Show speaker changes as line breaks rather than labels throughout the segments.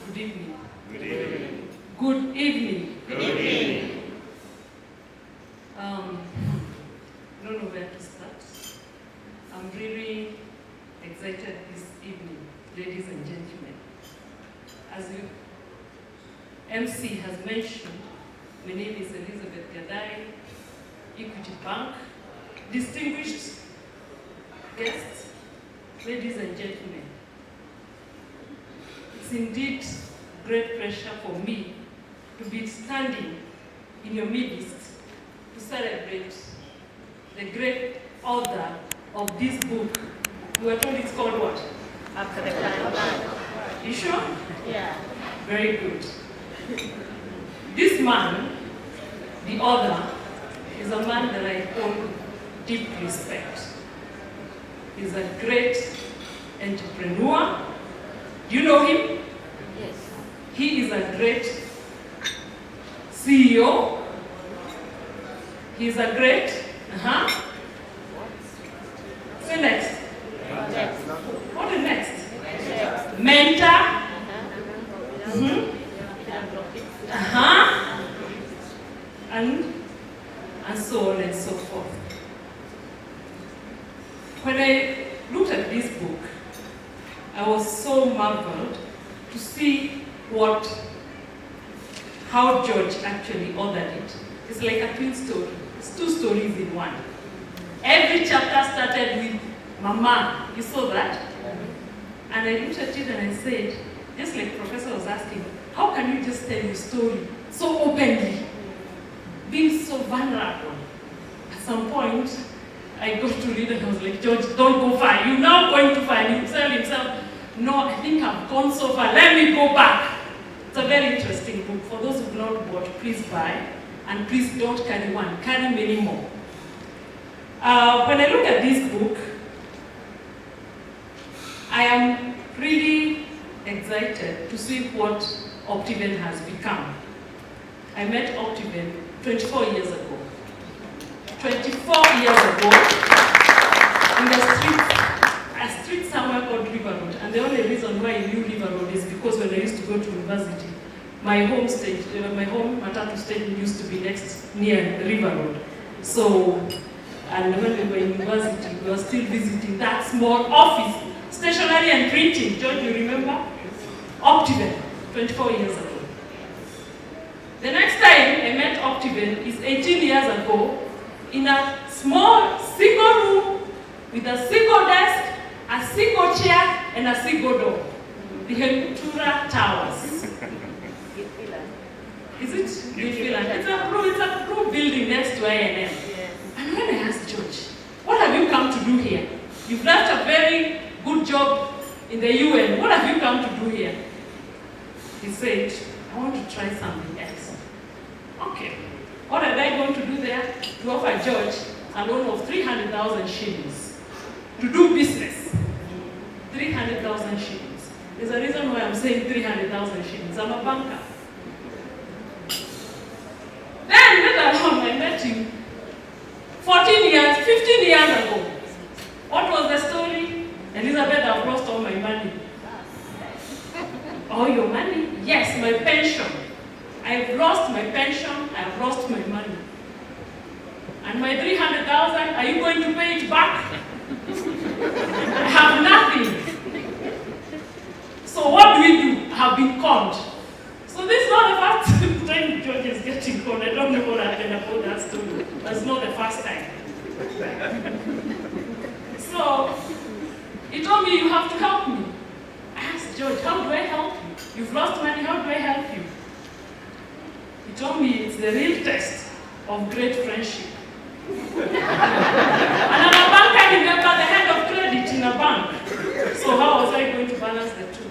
Good evening.
Good evening.
Good evening.
Good evening.
I don't know where to start. I'm really excited this evening, ladies and gentlemen. As you MC has mentioned, my name is Elizabeth Gathai, Equity Bank. Distinguished guests, ladies and gentlemen, it's indeed great pleasure for me to be standing in your midst to celebrate the great author of this book. We were told it's called what?
After the Plunge.
You sure?
Yeah.
Very good. This man, the author, is a man that I hold deep respect. He's a great entrepreneur. Do you know him?
Yes.
He is a great CEO. He's a great, Say next.
Next.
What is next? Mentor. And so on and so forth. When I looked at this book, I was so marveled to see how George actually authored it. It's like a twin story. It's two stories in one. Every chapter started with Mama. You saw that? And I looked at it and I said, just like Professor was asking, how can you just tell your story so openly, being so vulnerable? At some point, I got to read and I was like, George, don't go far. You're now going too far. And he tell himself, no, I think I've gone so far. Let me go back. It's a very interesting book. For those who've not bought, please buy. And please don't carry one. Carry many more. When I look at this book, I am really excited to see what Optiven has become. I met Optiven 24 years ago. 24 years ago, in a street somewhere called River Road. And the only reason why I knew River Road is because when I used to go to university, my home Matatu station used to be near the River Road. So, and when we were in university, we were still visiting that small office, stationery and printing. George, you remember? Optiven, 24 years ago. The next time I met Optiven is 18 years ago in a small single room with a single desk, a single chair, and a single door. The Heltura Towers. Is it? It's a blue building next to I&M.
Yes.
And when I asked George, what have you come to do here? You've left a very good job in the UN. What have you come to do here? He said, I want to try something else. Okay. What are they going to do there? To offer George a loan of 300,000 shillings to do business. 300,000 shillings. There's a reason why I'm saying 300,000 shillings. I'm a banker. Then later on, I met him 15 years ago. What was the story? Elizabeth, I've lost all my money. All your money? Yes, my pension. I've lost my pension, I've lost my money. And my 300,000, are you going to pay it back? I have nothing. So what do we do? I have been conned. So this is not the first time George is getting conned. I don't know what happened about that story. That's not the first time. So he told me, you have to help me. I asked George, how do I help you? You've lost money, how do I help you? He told me it's the real test of great friendship. And I'm a banker, remember, the head of credit in a bank. So how was I going to balance the two?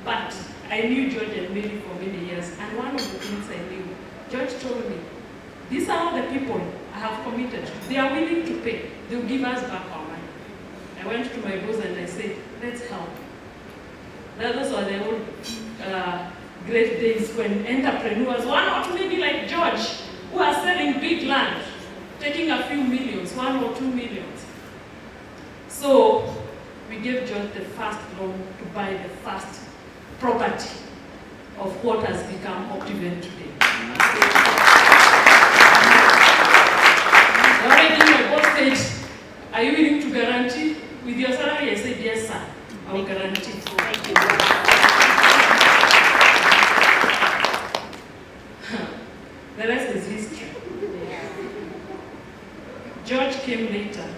But I knew George and Mary for many years, and one of the things I knew, George told me, these are all the people I have committed to. They are willing to pay. They'll give us back our money. I went to my boss and I said, let's help. Those were the old great days when entrepreneurs, one or two maybe like George, who are selling big land, taking a few millions, 1 or 2 millions. So we gave George the first loan to buy the first property of what has become Optiven today. Already my boss said, are you willing to guarantee with your salary? I said, yes, sir. I will guarantee.
Thank you.
The rest is history. George came later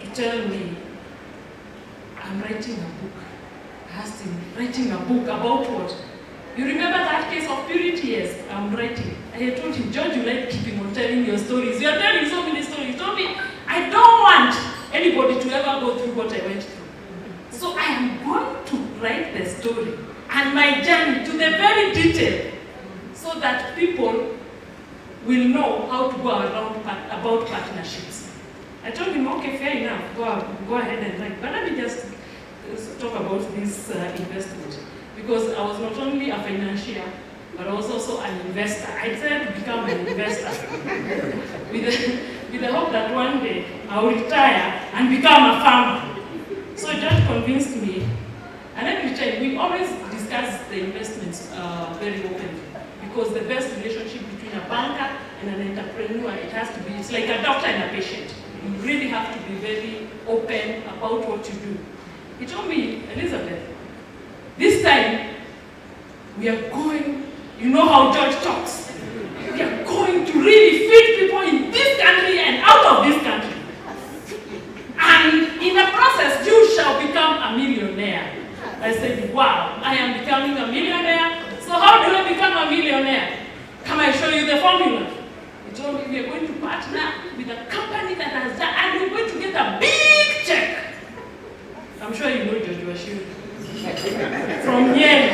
to tell me, I'm writing a book. I asked him, writing a book about what? You remember that case of purity? Yes, I'm writing. I had told him, George, you like keeping on telling your stories. You're telling so many stories. He told me, I don't want anybody to ever go through what I went through. So I am going to write the story and my journey to the very detail so that people will know how to go around about partnerships. I told him, okay, fair enough, go ahead and write. But let me just talk about this investment. Because I was not only a financier, but I was also an investor. I decided to become an investor with the hope that one day I will retire and become a farmer. So George convinced me, and every time we always discuss the investments very openly. Because the best relationship between a banker and an entrepreneur, it's like a doctor and a patient. You really have to be very open about what you do. He told me, Elizabeth, this time we are going, you know how George talks, we are going to really feed people in this country and out of this country. And in the process, you shall become a millionaire. I said, wow, I am becoming a millionaire. So how do I become a millionaire? Can I show you the formula? He told me we are going to partner with a company that has done, and we're going to get a big check. I'm sure you know George Washiu. From Yen.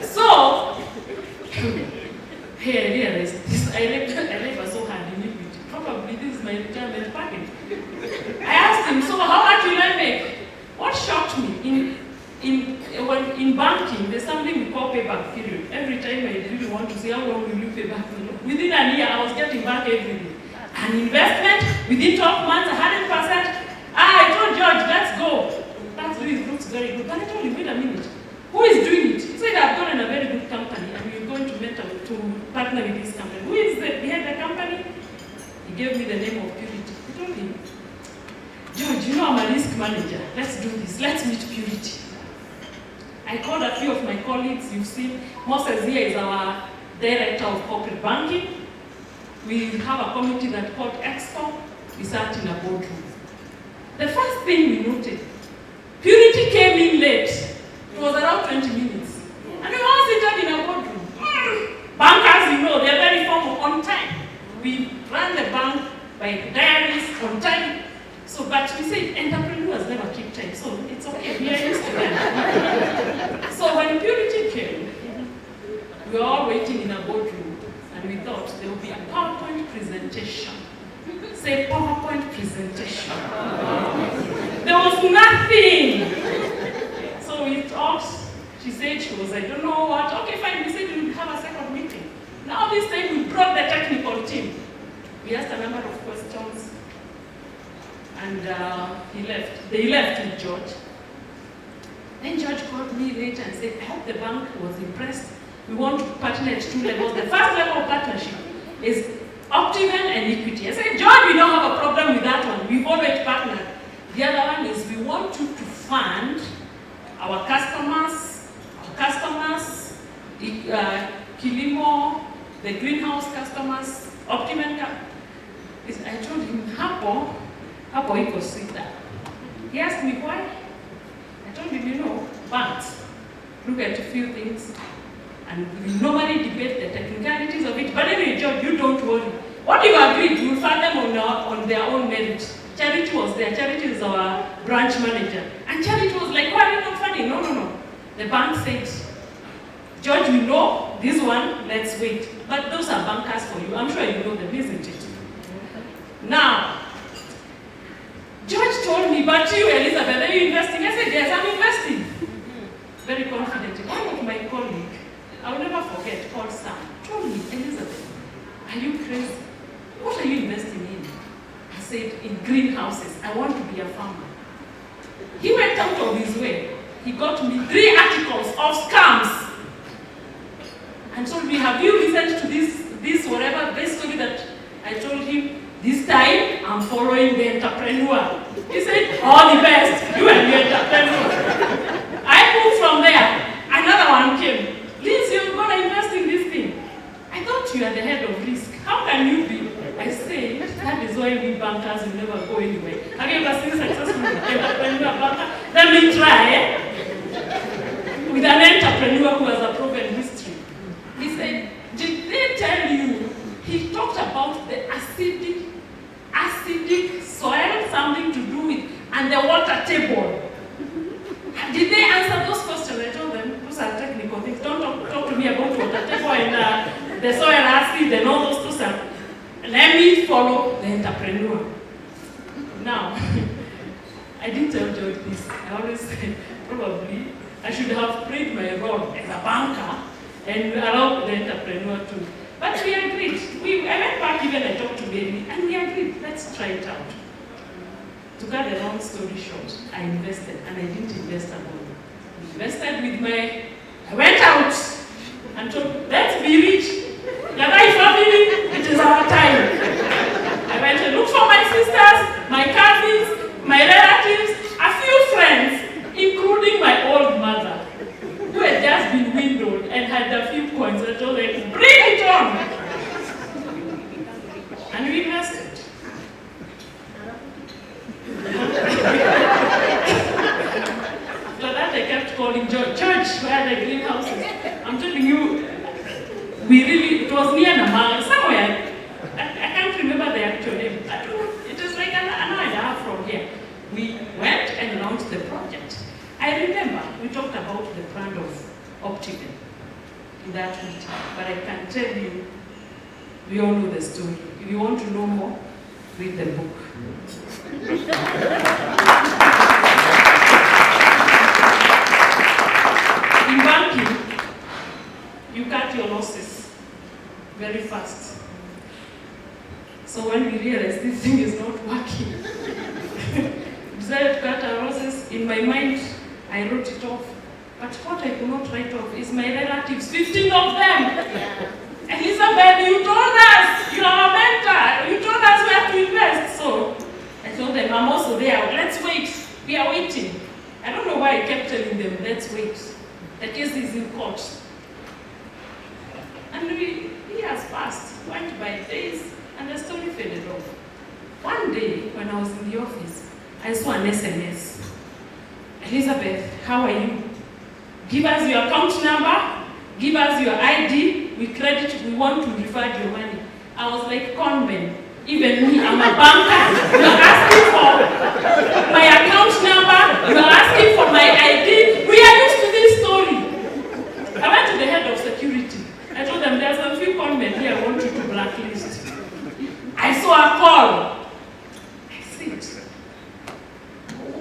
So, hey, I realized this, I labor so hard in it. Probably this is my retirement package. I asked him, so how much will I make? What shocked me, in banking, there's something we call payback period. Every time I really want to say, how long will you pay back? Within a year, I was getting back every day. An investment, within 12 months, 100%. I told George, let's go. That really looks very good. But I told him, wait a minute. Who is doing it? He said, I've gotten a very good company and we're going to partner with this company. Who is behind the company? He gave me the name of Purity. I told him, George, you know I'm a risk manager. Let's do this. Let's meet Purity. I called a few of my colleagues. You've seen, Moses here is our director of corporate banking. We have a committee that's called Expo. We sat in a boardroom. The first thing we noted, Purity came in late. It was around 20 minutes. And we all seated in a boardroom. Bankers, you know, they're very formal, on time. We ran the bank by diaries, on time. So, but we said entrepreneurs never keep time, so it's okay, we are used to that. So when Purity came, we were all waiting in a boardroom, and we thought there would be a PowerPoint presentation. Say PowerPoint presentation. There was nothing. So we talked. She said she was, I don't know what. Okay, fine. We said we would have a second meeting. Now this time we brought the technical team. We asked a number of questions, and he left. They left with George. Then George called me later and said, I hope the bank was impressed. We want to partner at 2 levels. The first level of partnership is Optiven and equity. I said, George, we don't have a problem with that one. We've already partnered. The other one is we want you to fund our customers, Kilimo, the greenhouse customers, Optiven. I told him, hapo iko sita. He asked me why. I told him, you know, banks look at a few things, and we normally debate the technicalities of it. But anyway, George, you don't worry. What you agreed, you will fund them on their own merit. Charity was there. Charity is our branch manager. And Charity was like, why are you not funding? No. The bank said, George, we know this one, let's wait. But those are bankers for you. I'm sure you know them, isn't it? Now, George told me, but you, Elizabeth, are you investing? I said, yes, I'm investing. Very confidently. One of my colleagues, I will never forget, called Sam, told me, Elizabeth, are you crazy? What are you investing in? I said, in greenhouses. I want to be a farmer. He went out of his way. He got me 3 articles of scams and told me, have you listened to this whatever, this story that I told him? This time, I'm following the entrepreneur. He said, all the best, you and the entrepreneur. I moved from there. Another one came. Liz, you're going to invest in this thing. I thought you are the head of risk. How can you be? I say, that is why we bankers will never go anywhere. Have you ever seen successful entrepreneur banker? Let me try, with an entrepreneur who has a proven history. He said, did they tell you? He talked about the acidic soil, something to do with, and the water table. Did they answer those questions? I told them, those are technical things. Don't talk to me about water table and the soil acid and all those stuff. Let me follow the entrepreneur. Now, I didn't tell George this. I always said, probably, I should have played my role as a banker and allowed the entrepreneur to. But we agreed. I went back even, I talked to Baby, and we agreed, let's try it out. To cut a long story short, I invested, and I didn't invest alone. I invested with I went out and told, let's be rich. Gathai family, it is our time. I went to look for my sisters, my cousins, my relatives, a few friends, including my old mother, who had just been windowed and had a few coins. I told them, bring it on. And we invested. After that, I kept calling George, where are the greenhouses? I'm telling you, it was near Namanga, somewhere. I can't remember the actual name. It is like an hour and a half from here. We went and launched the project. I remember we talked about the brand of Optiven in that meeting, but I can tell you, we all know the story. If you want to know more, read the book. In banking, you cut your losses very fast. So when we realized this thing is not working, we decided to cut our losses. In my mind, I wrote it off. But what I could not write off is my relatives, 15 of them. Elizabeth, you told us, you are a mentor, you told us where to invest. So I told them, I'm also there, let's wait. We are waiting. I don't know why I kept telling them, let's wait. The case is in court. And years passed, went by days, and the story faded off. One day, when I was in the office, I saw an SMS. Elizabeth, how are you? Give us your account number, give us your ID, we want to refund your money. I was like, conman, even me, I'm a banker, you're asking for my account number, you're asking for my ID. We are used to this story. I went to the head of security. I told them, there's a few conmen here I want you to blacklist. I saw a call. I said,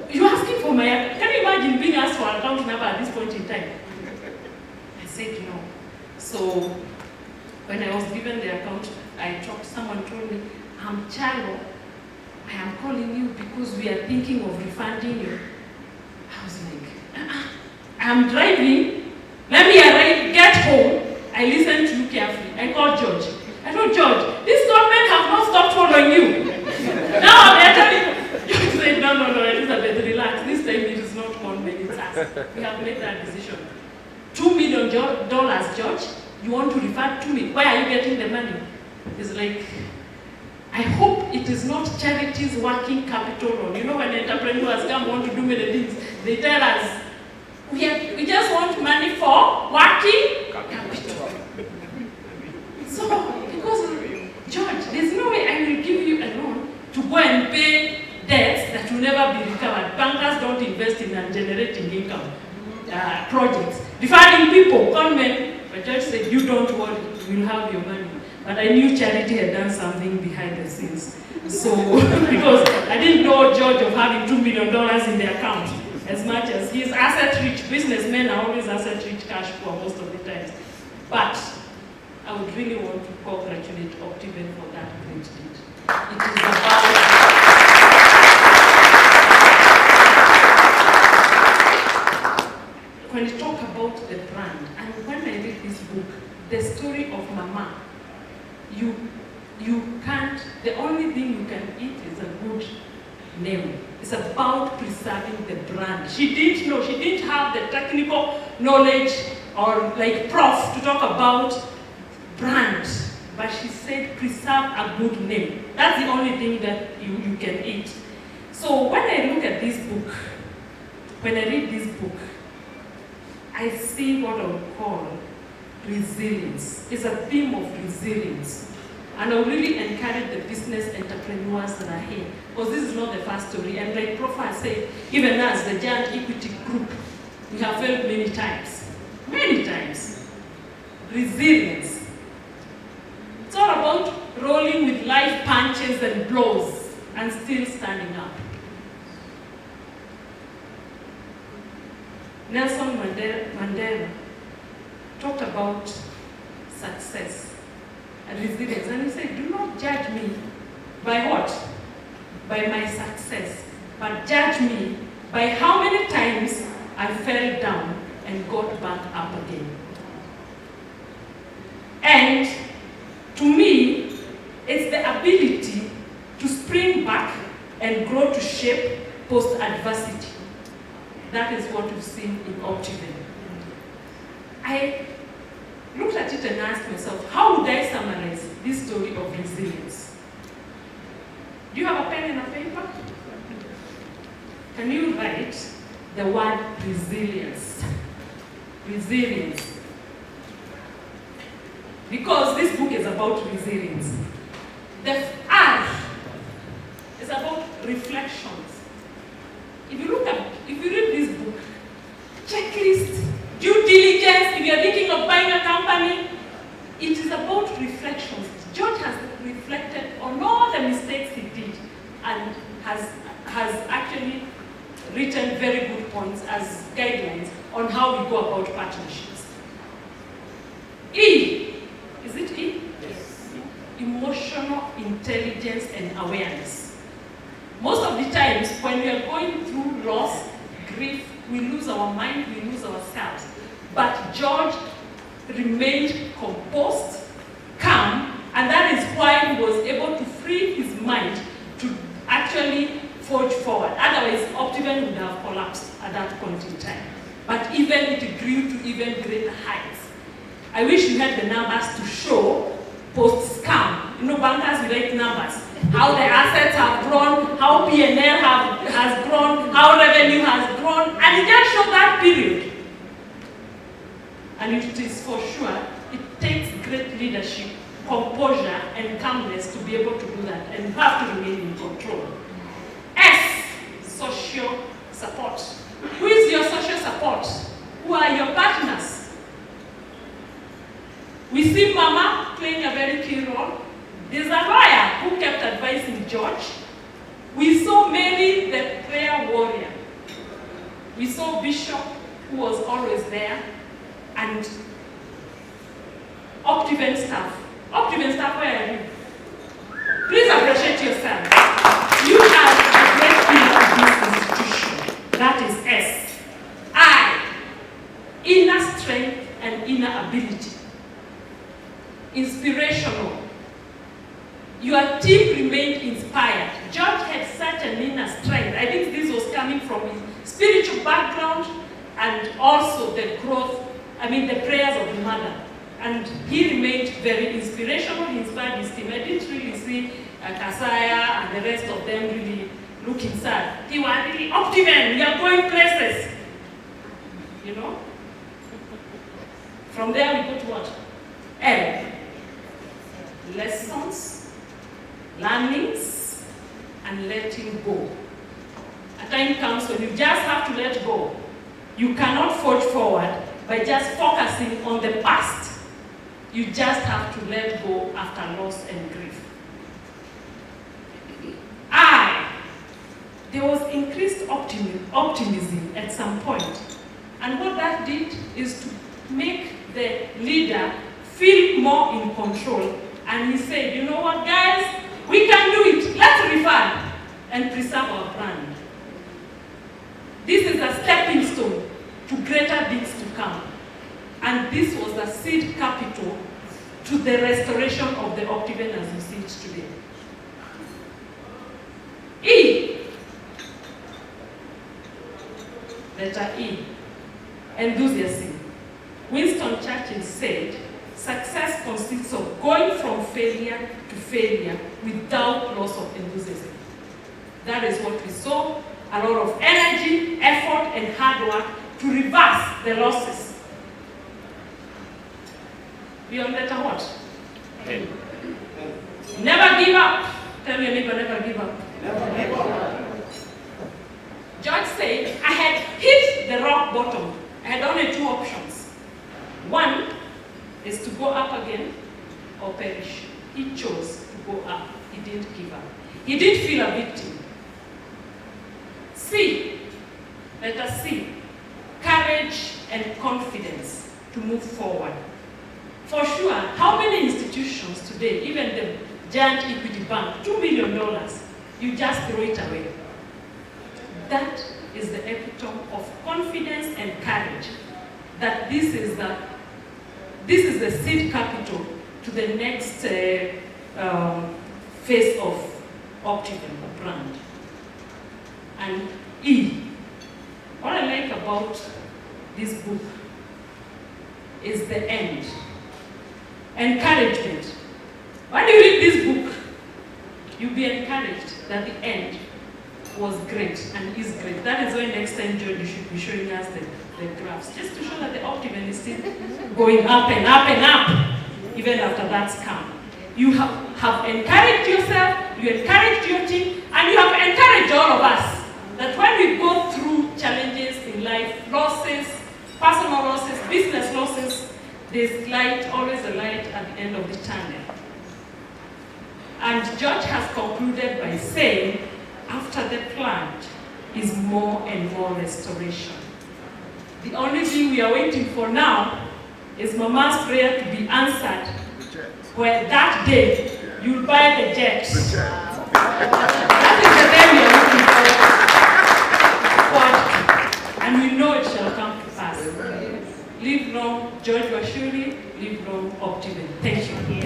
you're asking for my, can you imagine being asked for account number at this point in time? I said no. So when I was given the account, someone told me, I'm Chalo, I am calling you because we are thinking of refunding you. I was like, I'm driving, let me arrive, get home. I listened to you carefully. I called George. I told George, these government have not stopped following you. Now they're telling you. George said, no, Elizabeth, relax. This time it is not government, it's us. We have made that decision. $2 million, George. You want to refund to me? Where are you getting the money? He's like, I hope it is not charities working capital loan. You know, when entrepreneurs come want to do many things, they tell us, we just want money for working capital. So, because George, there's no way I will give you a loan to go and pay debts that will never be recovered. Bankers don't invest in generating income projects. Refunding people, conmen. But George said, you don't worry, you'll have your money. But I knew charity had done something behind the scenes. So, because I didn't know George of having $2 million in the account, as much as he's asset-rich. Businessmen are always asset-rich, cash poor most of the times. But I would really want to congratulate Optiven for that great deed. It is about... When you talk about the brand, and when I read this book, the story of Mama, you can't, the only thing you can eat is a good name. It's about preserving the brand. She didn't know, she didn't have the technical knowledge or like prof to talk about brand, but she said preserve a good name. That's the only thing that you can eat. So when I look at this book, when I read this book, I see what I would call resilience. It's a theme of resilience. And I really encourage the business entrepreneurs that are here, because this is not the first story. And like Prof said, even as the Giant Equity Group, we have failed many times. Many times. Resilience. It's all about rolling with life punches and blows and still standing up. Nelson Mandela talked about success and resilience, and he said, do not judge me by what? By my success, but judge me by how many times I fell down and got back up again. And to me, it's the ability to spring back and grow to shape post-adversity. That is what we've seen in Optiven. I looked at it and asked myself, how would I summarize this story of resilience? Do you have a pen and a paper? Can you write the word resilience? Resilience. Because this book is about resilience. The R is about reflections. If you read this book, checklist, due diligence, if you're thinking of buying a company, it is about reflections. George has reflected on all the mistakes he did and has actually written very good points as guidelines on how we go about partnerships. E, is it E?
Yes.
Emotional intelligence and awareness. Most of the times when we are going through loss, grief, we lose our mind, we lose ourselves. But George remained composed, calm, and that is why he was able to free his mind to actually forge forward. Otherwise, Optiven would have collapsed at that point in time. But even it grew to even greater heights. I wish you had the numbers to show post-scam. You know, bankers will like numbers. How the assets have grown, how P&L has grown, how revenue has grown, and it just showed that period. And it is for sure, it takes great leadership, composure, and calmness to be able to do that, and you have to remain in control. S, social support. Who is your social support? Who are your partners? We see Mama playing a very key role. There's a lawyer who kept advising George. We saw Mary, the prayer warrior. We saw Bishop, who was always there, and Optiven staff. Optiven staff, where are you? Please appreciate yourself. You are a great pillar of this institution. That is S. I, inner strength and inner ability. Inspirational. Your team remained inspired. George had such an inner strength. I think this was coming from his spiritual background and also the growth, the prayers of the mother. And he remained very inspirational. He inspired his team. I didn't really see Kasaya and the rest of them really looking sad. They were really Optiven, we are going places. You know? From there we go to what? L. Lessons, learnings, and letting go. A time comes when you just have to let go. You cannot forge forward by just focusing on the past. You just have to let go after loss and grief. There was increased optimism at some point. And what that did is to make the leader feel more in control. And he said, you know what, guys? We can do it. Let's refund and preserve our brand. This is a stepping stone to greater things to come. And this was the seed capital to the restoration of the Optiven as we see it today. E. Letter E. Enthusiasm. Winston Churchill said, success consists of going from failure to failure without loss of enthusiasm. That is what we saw. A lot of energy, effort, and hard work to reverse the losses. We on letter what?
N.
Never give up. Tell your neighbor, never give up.
Never give up.
George said, I had hit the rock bottom. I had only two options. One is to go up again or perish. He chose to go up. He didn't give up. He didn't feel a victim. C, letter C, courage and confidence to move forward. For sure, how many institutions today, even the giant equity bank, $2 million, you just throw it away. That is the epitome of confidence and courage. That this is the seed capital to the next phase of Optiven brand. And E. What I like about this book is the end. Encouragement. When you read this book, you'll be encouraged that the end was great and is great. That is why next time, George, you should be showing us the graphs, just to show that the Optiven is still going up and up and up, even after that's come. You have encouraged yourself, you encouraged your team, and you have encouraged all of us that when we go through challenges in life, losses, personal losses, business losses, there's light, always a light at the end of the tunnel. And George has concluded by saying, after the plunge is more and more restoration. The only thing we are waiting for now is Mama's prayer to be answered, where that day you'll buy the jet. That is the day we are looking for. And we know it shall come to pass. Live long, George Washuri, live long, Optiven. Thank you.